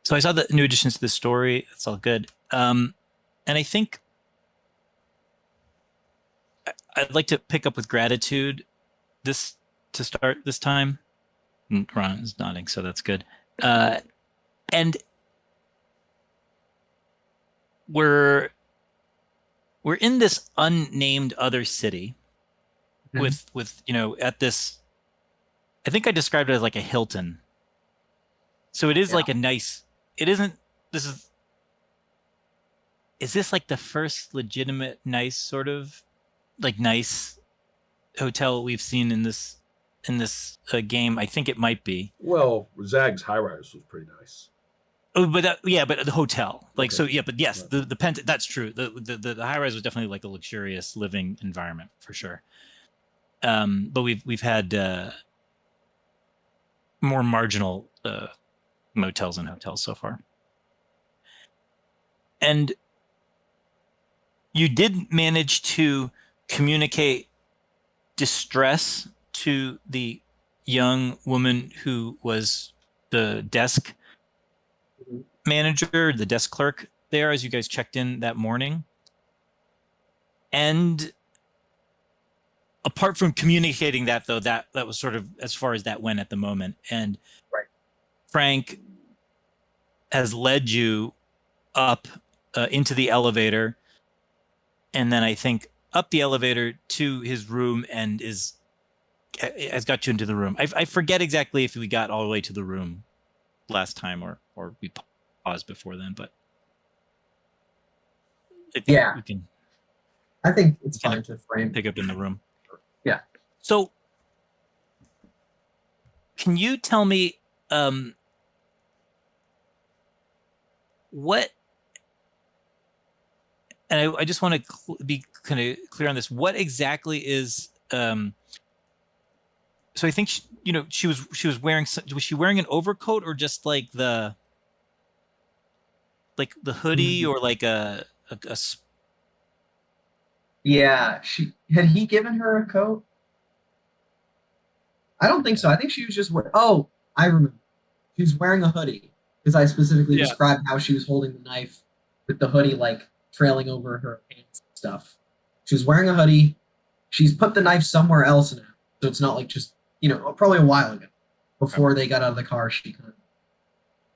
So I saw the new additions to the story. It's all good. And I think I'd like to pick up with gratitude this to start this time. Ron is nodding, so that's good. And we're in this unnamed other city with at this. I think I described it as like a Hilton. So it is like a nice. It isn't. This is. Is this like the first legitimate nice sort of like nice hotel we've seen in this game? I think it might be. Well, Zag's high rise was pretty nice. Oh, but but the hotel, like, Okay. so, yeah, but yes, Right. the pent. That's true. The high rise was definitely like a luxurious living environment for sure. But we've had more marginal motels and hotels so far, and you did manage to communicate distress to the young woman who was the desk manager, the desk clerk there, as you guys checked in that morning. And apart from communicating that, though, that was sort of as far as that went at the moment. And Right. Frank has led you up into the elevator, and then I think up the elevator to his room, and has got you into the room. I forget exactly if we got all the way to the room last time or we paused before then, but I think Yeah. we can I think it's Can I fine to frame. pick up in the room. Yeah. So, can you tell me what? And I just want to be kind of clear on this. What exactly is? So I think she was wearing. Was she wearing an overcoat or just like the hoodie or like a Yeah, had he given her a coat? I don't think so. I think she was just wearing. Oh, I remember. She was wearing a hoodie because I specifically Yeah. described how she was holding the knife with the hoodie like trailing over her pants and stuff. She was wearing a hoodie. She's put the knife somewhere else now, so it's not like just probably a while ago before they got out of the car. She kind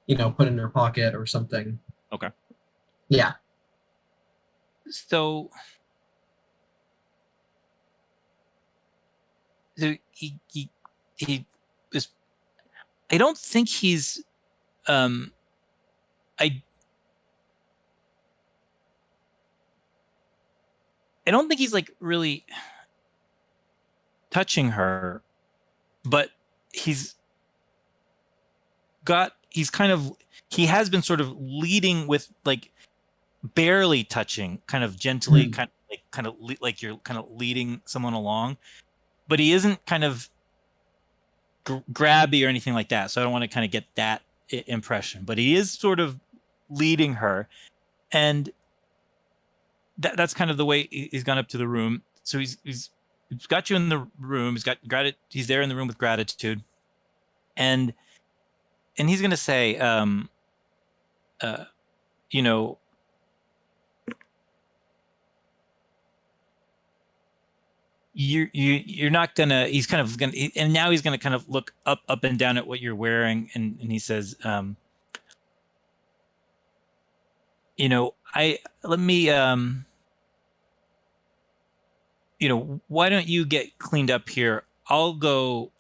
of put it in her pocket or something. Okay. Yeah. So he is. I don't think he's. I don't think he's like really touching her, but he's has been sort of leading with like barely touching, kind of gently, like you're kind of leading someone along, but he isn't kind of grabby or anything like that. So I don't want to kind of get that impression, but he is sort of leading her, and that's kind of the way he's gone up to the room. So he's got you in the room. He's there in the room with gratitude, and he's gonna say, you're not gonna. He's kind of gonna, and now he's gonna kind of look up and down at what you're wearing, and he says, why don't you get cleaned up here? I'll go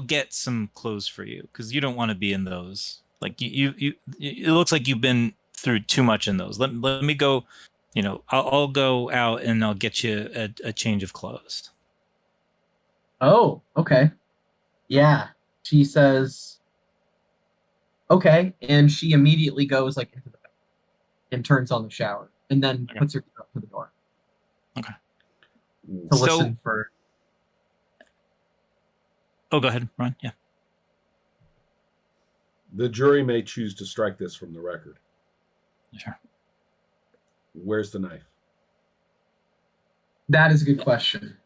get some clothes for you because you don't want to be in those. Like it looks like you've been through too much in those. Let me go. I'll go out and I'll get you a change of clothes. Oh, okay. Yeah. She says, okay, and she immediately goes like into the bathroom and turns on the shower, and then puts her up to the door. Okay. To listen for. Oh, go ahead, Ron. Yeah. The jury may choose to strike this from the record. Sure. Where's the knife? That is a good question.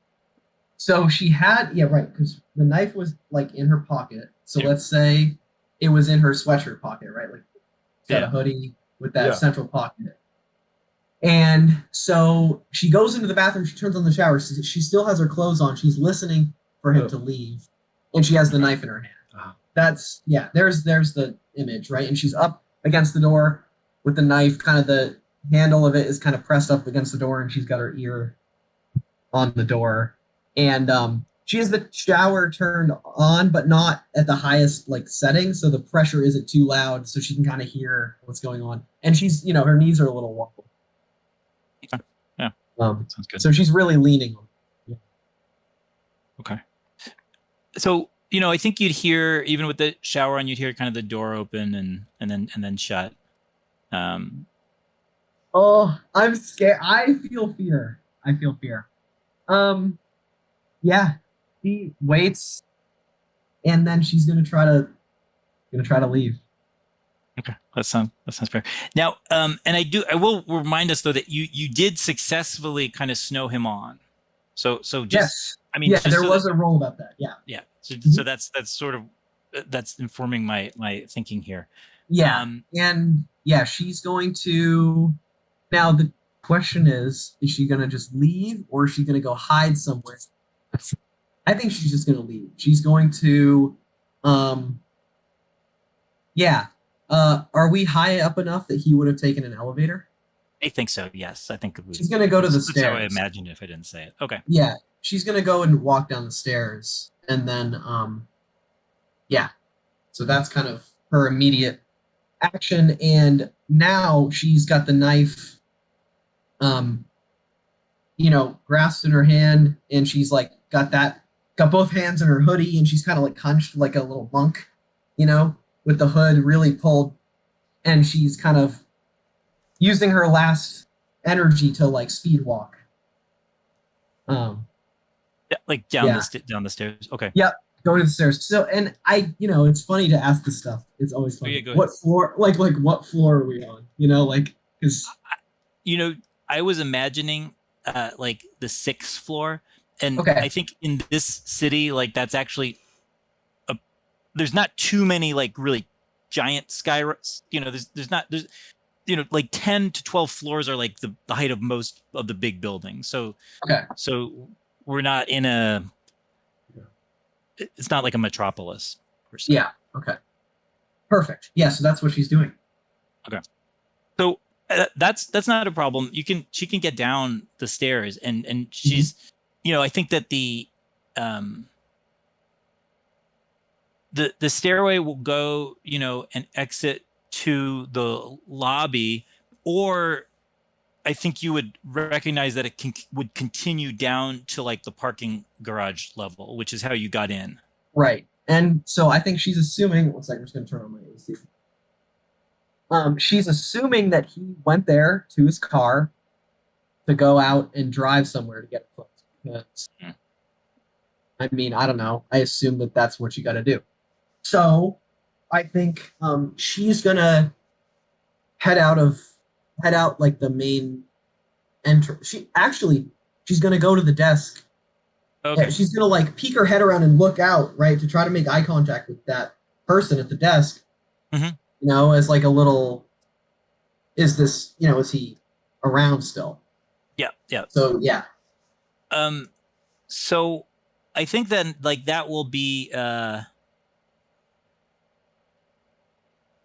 So she had, right, because the knife was like in her pocket. So let's say it was in her sweatshirt pocket, right? Like got Yeah. a hoodie with that Yeah. central pocket. And so she goes into the bathroom. She turns on the shower. She still has her clothes on. She's listening for him to leave, and she has the knife in her hand. Uh-huh. That's There's the image, right? And she's up against the door with the knife. Kind of the handle of it is kind of pressed up against the door, and she's got her ear on the door. And she has the shower turned on, but not at the highest like setting, so the pressure isn't too loud, so she can kind of hear what's going on. And she's, her knees are a little wobbled. Yeah. Sounds good. So she's really leaning on. Okay. So, I think you'd hear, even with the shower on, you'd hear kind of the door open and then shut. Oh, I'm scared. I feel fear. Yeah. She waits, and then she's gonna try to leave. Okay, that sounds fair. Now, and I will remind us though that you did successfully kind of snow him on. So just, Yes. I mean, Yeah, just there so was a role about that. Yeah. yeah. So that's sort of that's informing my thinking here. Yeah. And yeah, she's going to. Now the question is she going to just leave, or is she going to go hide somewhere? I think she's just going to leave. She's going to. Yeah. Are we high up enough that he would have taken an elevator? I think so. Yes, I think She's going to go to the that's stairs. how I imagined if I didn't say it. Okay. Yeah, she's going to go and walk down the stairs, and then yeah. So that's kind of her immediate action, and now she's got the knife grasped in her hand, and she's like got both hands in her hoodie, and she's kind of like hunched like a little monk, with the hood really pulled, and she's kind of using her last energy to like speed walk. Yeah, like down the stairs. Okay. Yep. Go to the stairs. So, and it's funny to ask this stuff. It's always funny. Yeah, what floor? Like what floor are we on? Because I was imagining like the 6th floor, and okay. I think in this city, like that's actually there's not too many like really giant sky. There's like 10 to 12 floors are like the height of most of the big buildings. So okay. So we're not in a. It's not like a metropolis per se. Yeah. Okay. Perfect. Yeah. So that's what she's doing. Okay. So that's not a problem. She can get down the stairs, and she's, I think that the stairway will go, and exit to the lobby, or I think you would recognize that it would continue down to like the parking garage level, which is how you got in. Right. And so I think she's assuming. One second, I'm just going to turn on my AC. She's assuming that he went there to his car to go out and drive somewhere to get clothes. Because, I mean, I don't know. I assume that that's what you got to do. So I think she's gonna head out like the main entrance. She's gonna go to the desk. Okay. Yeah, she's gonna like peek her head around and look out, right, to try to make eye contact with that person at the desk. Mm-hmm. As like a little, is he around still? Yeah. So yeah. So I think then like that will be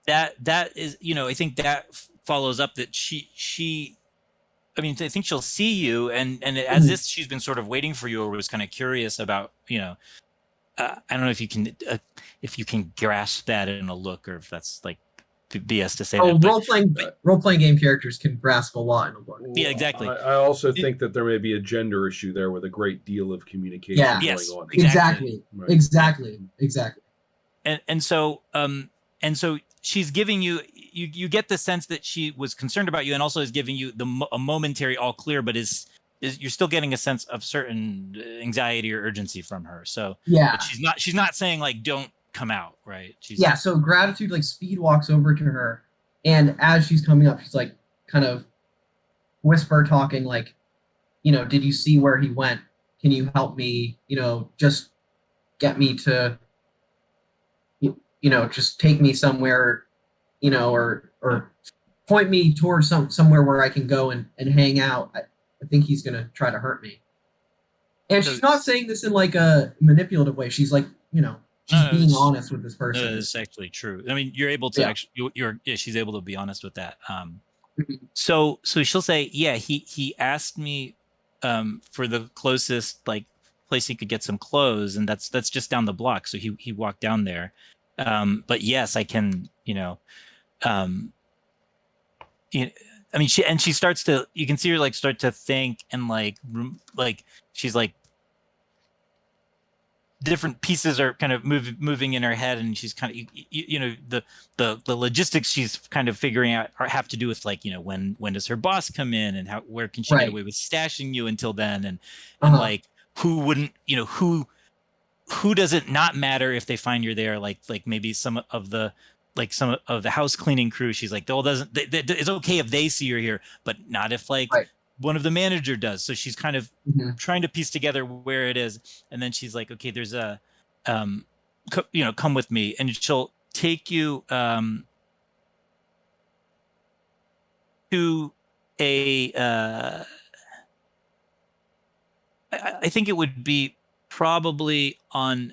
that is, I think that follows up that she I mean, I think she'll see you, and as this, she's been sort of waiting for you, or was kind of curious about, I don't know if you can grasp that in a look, or if that's like BS to say that. Role playing game characters can grasp a lot in a look. Yeah, exactly. I also think that there may be a gender issue there with a great deal of communication going on. Exactly. Right. Exactly. And so she's giving you get the sense that she was concerned about you, and also is giving you a momentary all clear, but is you're still getting a sense of certain anxiety or urgency from her. So yeah, but she's not saying like don't come out, right? So gratitude like speed walks over to her, and as she's coming up, she's like kind of whisper talking like, did you see where he went? Can you help me? Just get me to, just take me somewhere, or point me towards somewhere where I can go and hang out, I think he's gonna try to hurt me. And she's not saying this in like a manipulative way. She's like, she's being honest with this person. No, it's actually true. I mean, you're able to actually, she's able to be honest with that. So she'll say, yeah, he asked me, for the closest like place he could get some clothes, and that's just down the block. So he walked down there. But yes, I can, I mean, she starts to, you can see her like start to think, and like she's like, different pieces are kind of moving in her head, and she's kind of, the logistics she's kind of figuring out have to do with like, when does her boss come in, and where can she get away with stashing you until then, and like who wouldn't, who does it not matter if they find you're there, like maybe some of the house cleaning crew. She's like, oh, it's okay if they see you're here, but not if like one of the manager does. So she's kind of trying to piece together where it is, and then she's like, okay, there's a come with me, and she'll take you to a I think it would be probably on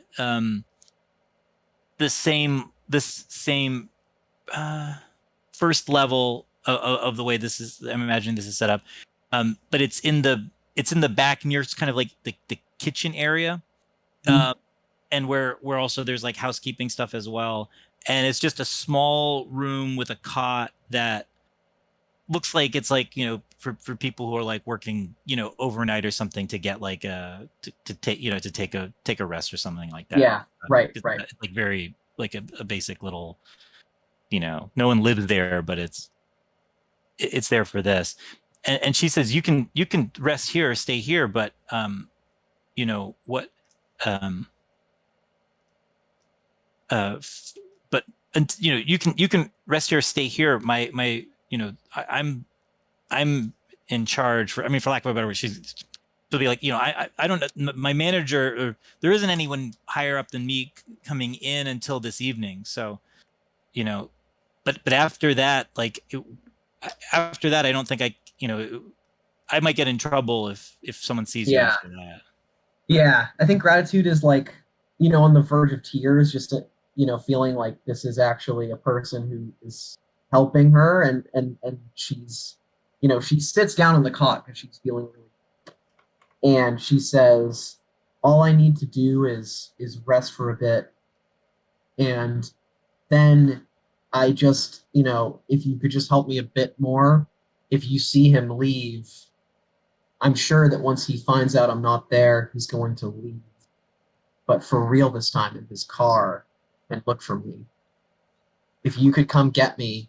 this same first level of the way this is, I'm imagining this is set up, but it's in the back near kind of like the kitchen area, and where also there's like housekeeping stuff as well, and it's just a small room with a cot that looks like it's like, for people who are like working, overnight or something, to get like to take a rest or something like that. Yeah, right. Like very like a basic little, no one lives there, but it's there for this. And she says, you can rest here or stay here, but what but you can rest here or stay here. My I'm in charge, for lack of a better word. She'll be like, I don't know, my manager, or there isn't anyone higher up than me coming in until this evening. So, but after that, after that, I don't think I might get in trouble if someone sees you after that. Yeah, I think gratitude is like, on the verge of tears, just feeling like this is actually a person who is helping her, and she's, she sits down on the cot because she's feeling really, and she says, all I need to do is rest for a bit, and then I just, if you could just help me a bit more, if you see him leave, I'm sure that once he finds out I'm not there, he's going to leave, but for real this time, in his car, and look for me. If you could come get me,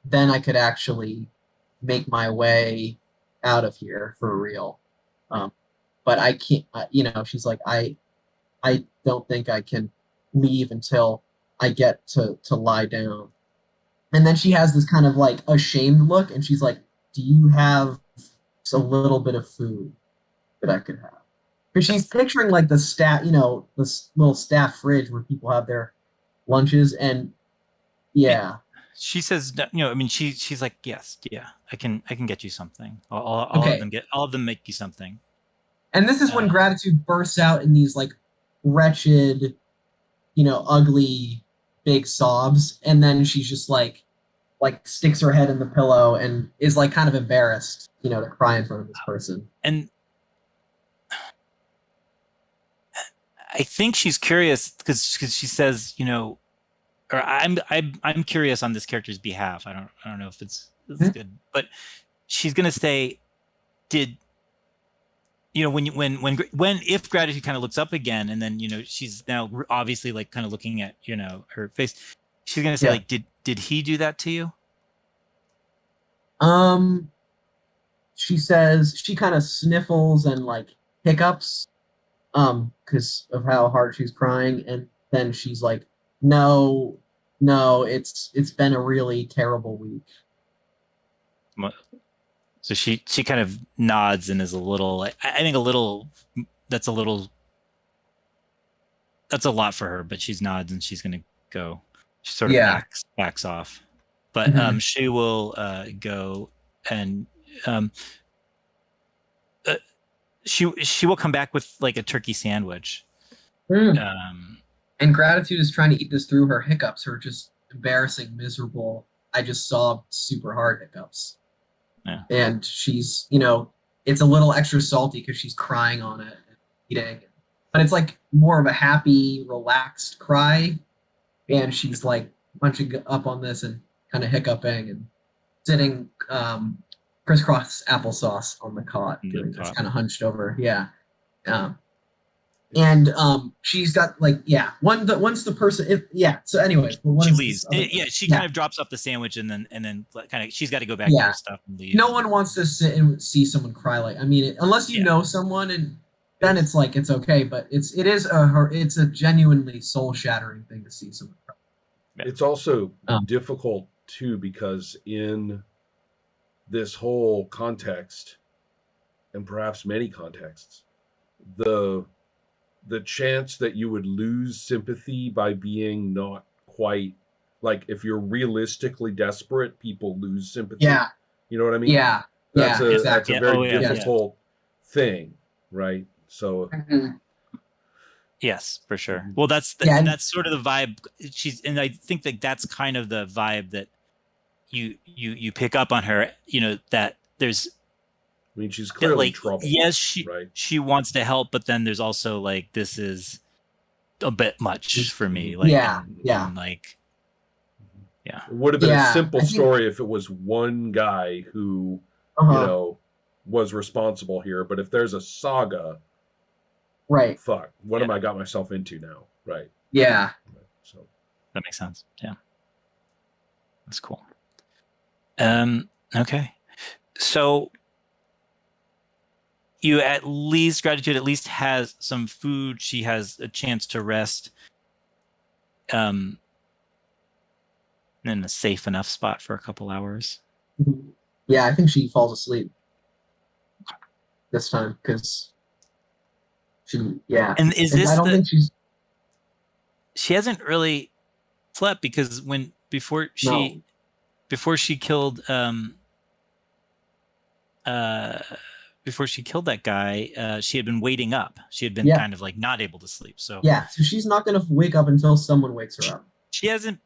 then I could actually make my way out of here for real. But I can't, she's like, I don't think I can leave until I get to lie down. And then she has this kind of like ashamed look, and she's like, do you have a little bit of food that I could have? Because she's picturing like the staff, this little staff fridge where people have their lunches, and yeah. She says, she's like, yes, yeah, I can get you something. All of them make you something. And this is when gratitude bursts out in these like wretched, ugly, big sobs, and then she's just like sticks her head in the pillow and is like kind of embarrassed, to cry in front of this person. And I think she's curious because she says, or I'm curious on this character's behalf. I don't know if it's good, but she's gonna say, did if gratitude kind of looks up again, and then she's now obviously like kind of looking at her face, she's gonna say like, did he do that to you? She says, she kind of sniffles and like hiccups, because of how hard she's crying, and then she's like, no, it's been a really terrible week. So she kind of nods and is a little, I think that's a lot for her, but she nods and she's gonna go. She sort of backs off. but she will go and she will come back with like a turkey sandwich. And Gratitude is trying to eat this through her hiccups, her just embarrassing, miserable, I just saw super hard hiccups. Yeah. And she's, it's a little extra salty because she's crying on it and eating. But it's like more of a happy, relaxed cry. And she's like punching up on this and kind of hiccuping and sitting crisscross applesauce on the cot, doing this, kind of hunched over. Yeah. And she's got like once the person so anyways, but she leaves she kind of drops off the sandwich and then kind of she's got to go back to her stuff and leave. No one wants to sit and see someone cry, like, I mean, unless you know someone, and then it's like it's okay, but it's a genuinely soul shattering thing to see someone cry. It's also difficult too, because in this whole context, and perhaps many contexts, the chance that you would lose sympathy by being not quite, like, if you're realistically desperate, people lose sympathy. Yeah. You know what I mean? Yeah. That's Exactly. a very difficult thing, right? So yes, for sure. Well, that's sort of the vibe and I think that that's kind of the vibe that you pick up on her, that there's, I mean, she's clearly troubled. Yes, she wants to help, but then there's also like, this is a bit much for me. Like, and like, yeah. It would have been a simple story if it was one guy who, was responsible here. But if there's a saga, right? Fuck, what am I got myself into now? Right? Yeah. So that makes sense. Yeah, that's cool. Okay, so. Gratitude at least has some food. She has a chance to rest in a safe enough spot for a couple hours. Yeah, I think she falls asleep this time because and I don't think she hasn't really slept, because before she killed before she killed that guy, she had been waiting up. She had been kind of like not able to sleep. So so she's not going to wake up until someone wakes her up. She hasn't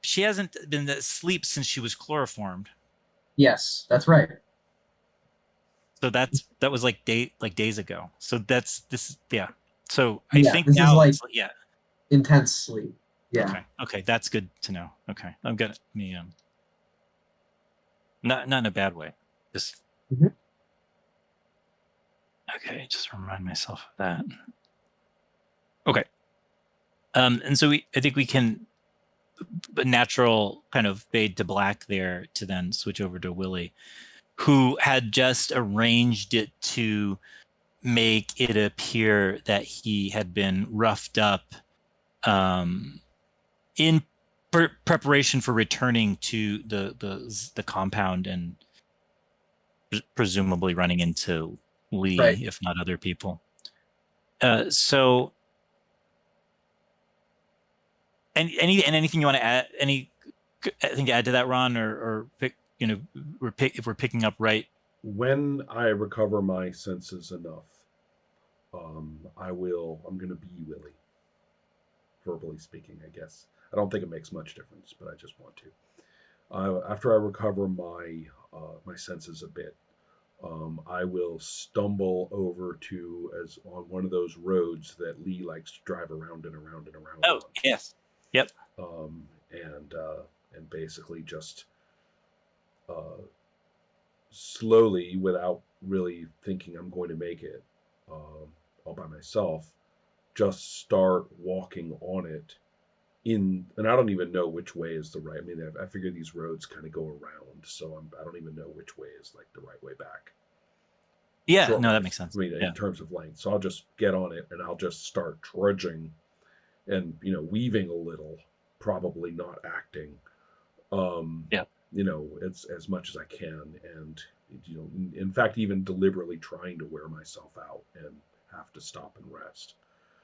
been asleep since she was chloroformed. Yes, that's right. So that was like days ago. So that's this. Yeah. So I think this now is like intense sleep. Yeah. Okay. That's good to know. Okay. I'm gonna not in a bad way. Just. Okay, just remind myself of that. Okay. And so I think we can a natural kind of fade to black there to then switch over to Willie, who had just arranged it to make it appear that he had been roughed up in preparation for returning to the compound and presumably running into Lee, if not other people. So, anything you want to add? Anything to add to that, Ron, or if we're picking up right? When I recover my senses enough, I'm going to be Willie. Verbally speaking, I guess. I don't think it makes much difference, but I just want to. After I recover my senses a bit, I will stumble over on one of those roads that Lee likes to drive around and around and around. Oh, yes. Yep. And basically just slowly, without really thinking I'm going to make it all by myself, just start walking on it. And I don't even know which way is the right. I mean, I figure these roads kind of go around, so I don't even know which way is like the right way back. Yeah, no, that makes sense. I mean, in terms of length, so I'll just get on it and I'll just start trudging, and weaving a little, probably not acting. It's as much as I can, and in fact, even deliberately trying to wear myself out and have to stop and rest.